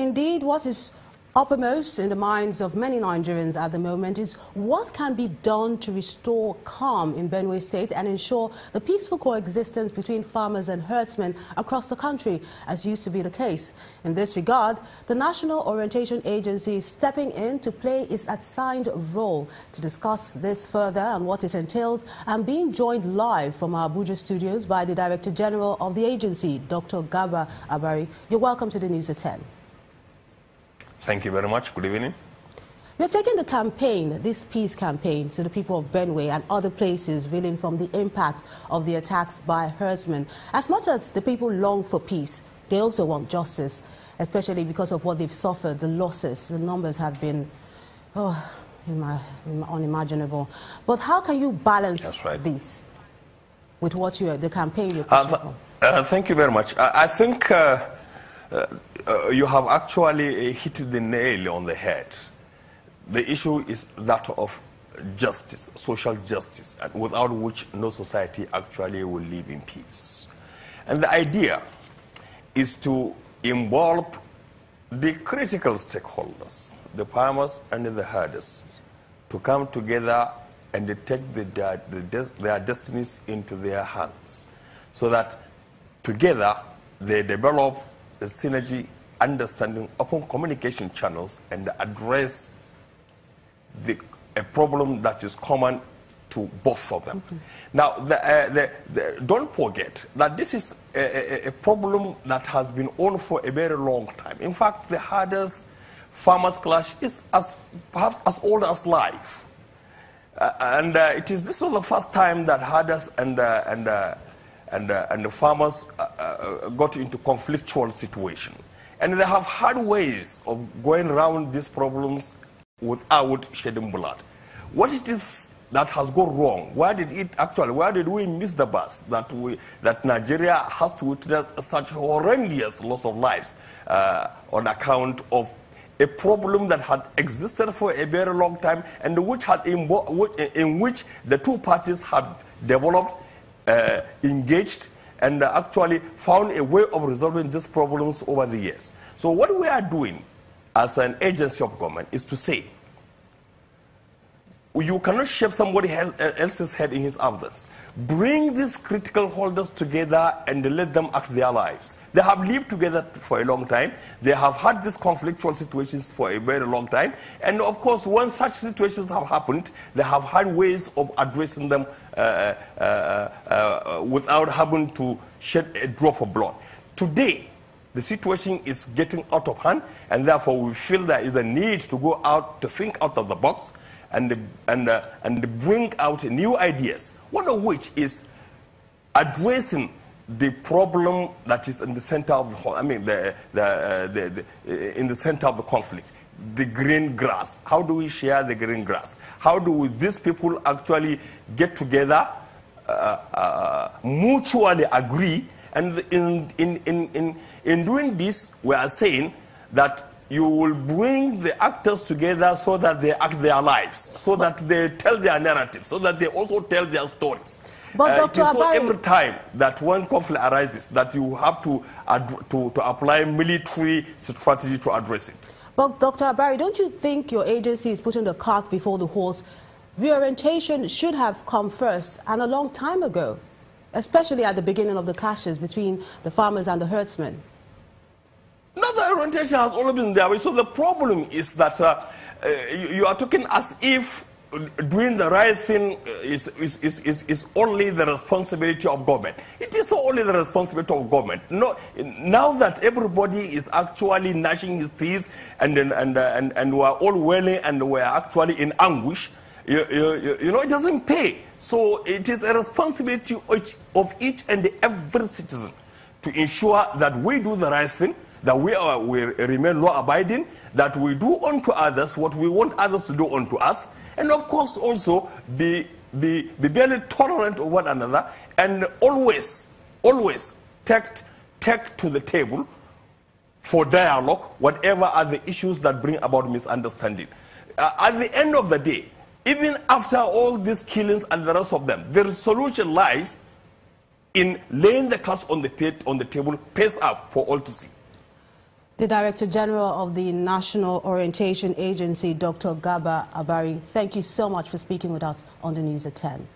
Indeed, what is uppermost in the minds of many Nigerians at the moment is what can be done to restore calm in Benue State and ensure the peaceful coexistence between farmers and herdsmen across the country, as used to be the case. In this regard, the National Orientation Agency is stepping in to play its assigned role. To discuss this further and what it entails, I'm being joined live from our Abuja studios by the Director General of the agency, Dr. Garba Abari. You're welcome to the News at 10. Thank you very much. Good evening. We're taking the campaign, this peace campaign, to the people of Benue and other places reeling from the impact of the attacks by herdsmen. As much as the people long for peace, they also want justice, especially because of what they've suffered, the losses. The numbers have been unimaginable. But how can you balance this with what the campaign you're pushing for? Thank you very much. I think you have actually hit the nail on the head. The issue is that of justice, social justice, and without which no society actually will live in peace. And the idea is to involve the critical stakeholders, the farmers and the herders, to come together and take their destinies into their hands, so that together they develop the synergy, understanding, open communication channels, and address a problem that is common to both of them. Now, don't forget that this is a problem that has been on for a very long time. In fact, the herders-farmers clash is perhaps as old as life. This is not the first time that herders and the farmers got into conflictual situation. And they have had ways of going around these problems without shedding blood. What it is that has gone wrong? Why did we miss the bus that Nigeria has to witness such horrendous loss of lives on account of a problem that had existed for a very long time and in which the two parties had developed, engaged, and actually found a way of resolving these problems over the years. So what we are doing as an agency of government is to say, you cannot shave somebody else's head in his absence. Bring these critical holders together and let them act their lives. They have lived together for a long time. They have had these conflictual situations for a very long time. And of course, when such situations have happened, they have had ways of addressing them without having to shed a drop of blood. Today, the situation is getting out of hand, and therefore we feel there is a need to go out, to think out of the box, and bring out new ideas, one of which is addressing the problem that is in the center of in the center of the conflict, the green grass. How do we share the green grass? How do these people actually get together, mutually agree? And in doing this, we are saying that you will bring the actors together so that they act their lives, so that they tell their narrative, so that they also tell their stories. But it is not every time that one conflict arises that you have to apply military strategy to address it. But Dr. Abari, don't you think your agency is putting the cart before the horse? Reorientation should have come first and a long time ago, especially at the beginning of the clashes between the farmers and the herdsmen. No, the orientation has always been there. So the problem is that you are talking as if doing the right thing is only the responsibility of government. It is not only the responsibility of government. No, now that everybody is actually gnashing his teeth and we are all wailing and we are actually in anguish, you know, it doesn't pay. So it is a responsibility of each and every citizen to ensure that we do the right thing, that we remain law-abiding, that we do unto others what we want others to do unto us, and of course also be very tolerant of one another, and always take to the table for dialogue whatever are the issues that bring about misunderstanding. At the end of the day, even after all these killings and the rest of them, the solution lies in laying the cards on the table, face up for all to see. The Director General of the National Orientation Agency, Dr. Gaba Abari, thank you so much for speaking with us on the News at 10.